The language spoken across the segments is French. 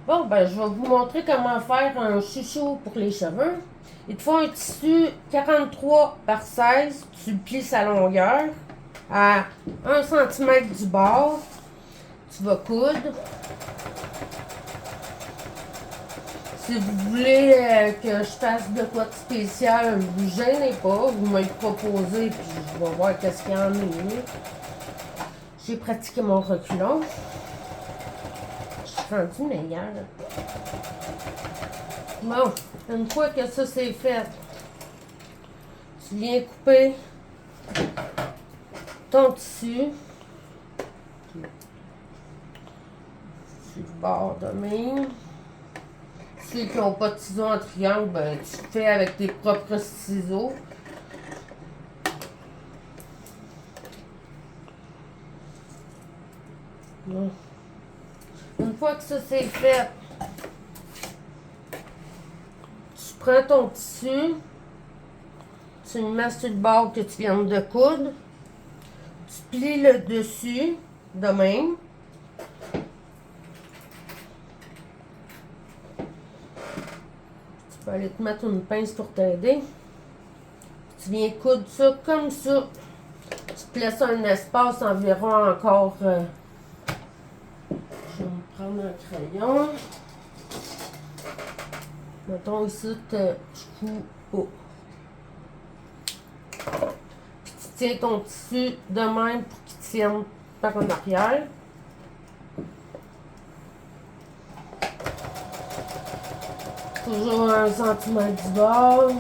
Bon, ben, je vais vous montrer comment faire un chouchou pour les cheveux. Il te faut un tissu 43 par 16. Tu plies sa longueur à 1 cm du bord. Tu vas coudre. Si vous voulez que je fasse de quoi de spécial, ne vous gênez pas. Vous me le proposez, puis je vais voir qu'est-ce qu'il y en a. J'ai pratiqué mon reculon. Je suis rendue meilleure. Bon, une fois que ça c'est fait, tu viens couper ton tissu sur le bord de même. Ceux qui n'ont pas de ciseaux en triangle, ben, tu le fais avec tes propres ciseaux. Bon. Une fois que ça c'est fait, tu prends ton tissu, tu le mets sur le bord que tu viens de coudre, tu plies le dessus de même. Tu peux aller te mettre une pince pour t'aider. Tu viens coudre ça comme ça. Tu te laisses un espace environ encore. Je vais me prendre un crayon. Mettons ici, je couds haut. Puis tu tiens ton tissu de même pour qu'il tienne par en arrière. Toujours 1 cm du bord.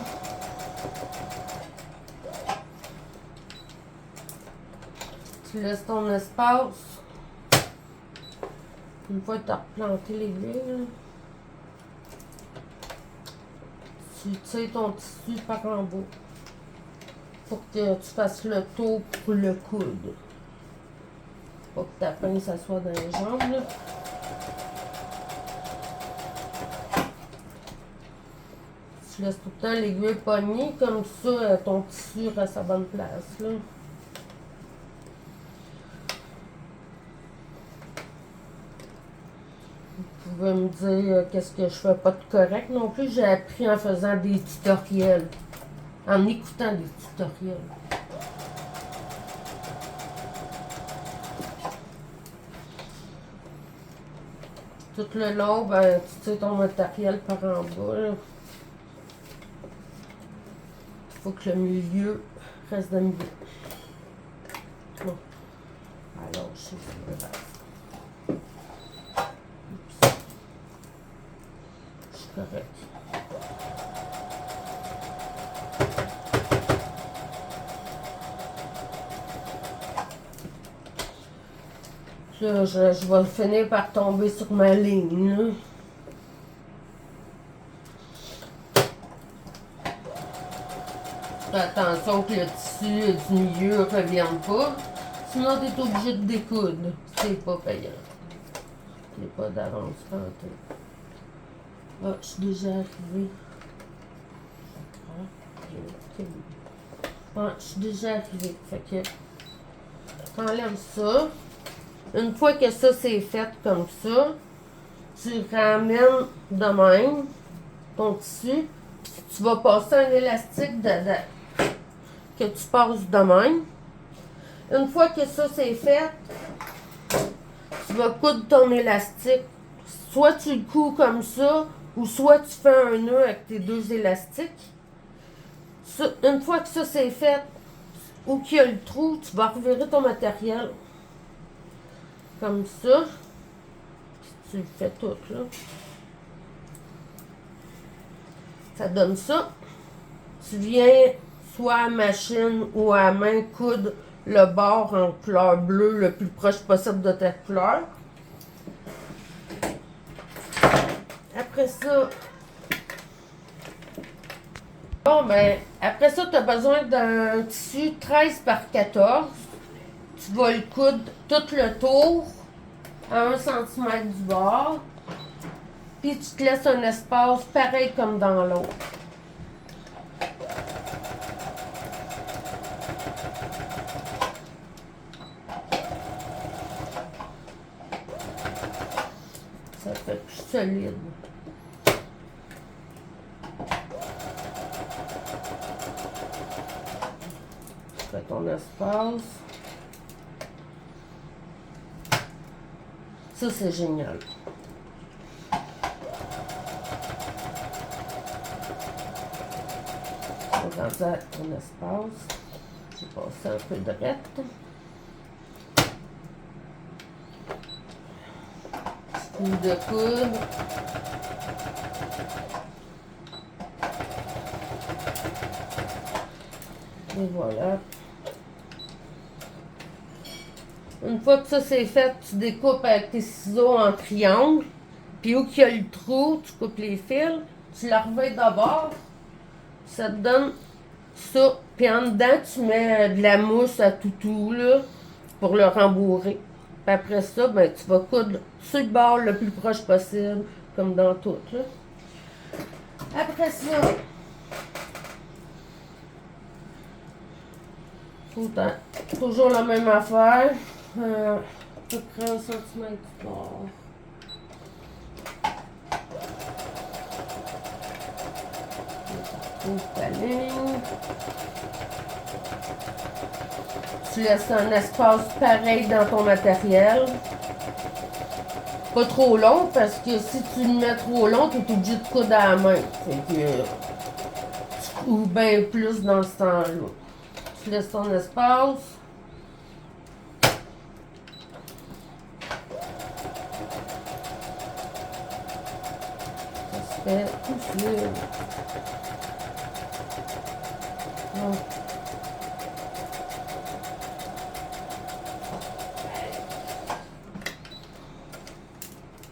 Tu laisses ton espace. Une fois que tu as replanté l'aiguille, tu tires ton tissu par en bas pour que tu fasses le tour pour le coude. Pour que ta pince soit dans les jambes. Là. Tu laisses tout le temps l'aiguille pognée, comme ça ton tissu reste à bonne place. Là. Vous pouvez me dire qu'est-ce que je fais pas de correct non plus. J'ai appris en faisant des tutoriels, en écoutant des tutoriels. Tout le long, ben, tu tires ton matériel par en bas. Il faut que le milieu reste de milieu. Bon. Alors, je sais pas. Je suis correct. Là, je vais le finir par tomber sur ma ligne. Là. Fais attention que le tissu du milieu ne revienne pas. Sinon, tu es obligé de découdre. C'est pas payant. C'est pas d'avance tantôt. Ah, je suis déjà arrivée. Ah, je suis déjà arrivée. Fait que, t'enlèves ça. Une fois que ça c'est fait comme ça, tu ramènes de même ton tissu. Tu vas passer un élastique dedans. Que tu passes de même. Une fois que ça c'est fait, tu vas coudre ton élastique. Soit tu le couds comme ça, ou soit tu fais un nœud avec tes deux élastiques. Ça, une fois que ça c'est fait, où qu'il y a le trou, tu vas revirer ton matériel. Comme ça. Puis tu le fais tout là. Ça donne ça. Tu viens soit à machine ou à main coudre le bord en couleur bleue le plus proche possible de ta couleur. Après ça, bon ben, après ça, tu as besoin d'un tissu 13 par 14. Tu vas le coudre tout le tour à 1 cm du bord. Puis tu te laisses un espace pareil comme dans l'autre. Ça fait plus solide. Tu fais ton espace. Ça, c'est génial. Dans ton espace. J'ai passé un peu de rette. Coup de coude. Et voilà. Une fois que ça c'est fait, tu découpes avec tes ciseaux en triangle. Puis où qu'il y a le trou, tu coupes les fils. Tu la revais d'abord. Ça te donne ça. Puis en dedans, tu mets de la mousse à toutou là, pour le rembourrer. Puis après ça, ben, tu vas coudre sur le bord le plus proche possible, comme dans tout. Là. Après ça, toujours la même affaire. À peu près 1 cm fort. Ta ligne. Tu laisses un espace pareil dans ton matériel. Pas trop long, parce que si tu le mets trop long, tu es obligé de coudre à la main. Fait que tu couds bien plus dans ce temps-là. Tu laisses ton espace. Ça se fait tout seul. Donc,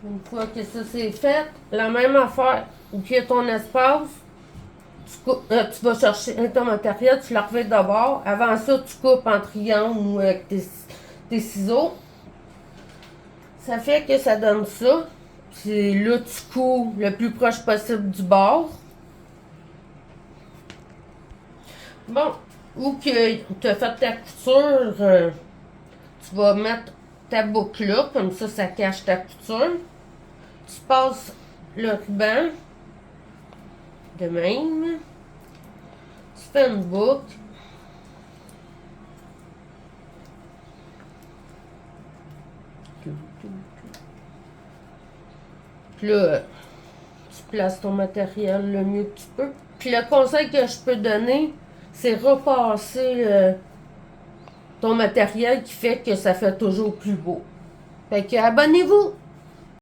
une fois que ça c'est fait, la même affaire, où il y a ton espace, tu vas chercher ton matériel, tu la refais d'abord. Avant ça, tu coupes en triangle ou avec tes ciseaux. Ça fait que ça donne ça. Puis là, tu couds le plus proche possible du bord. Bon, ou que tu as fait ta couture, tu vas mettre ta boucle là, comme ça cache ta couture. Tu passes le ruban de même. Tu fais une boucle. Puis là, tu places ton matériel le mieux que tu peux. Puis le conseil que je peux donner, c'est repasser ton matériel qui fait que ça fait toujours plus beau. Fait que abonnez-vous!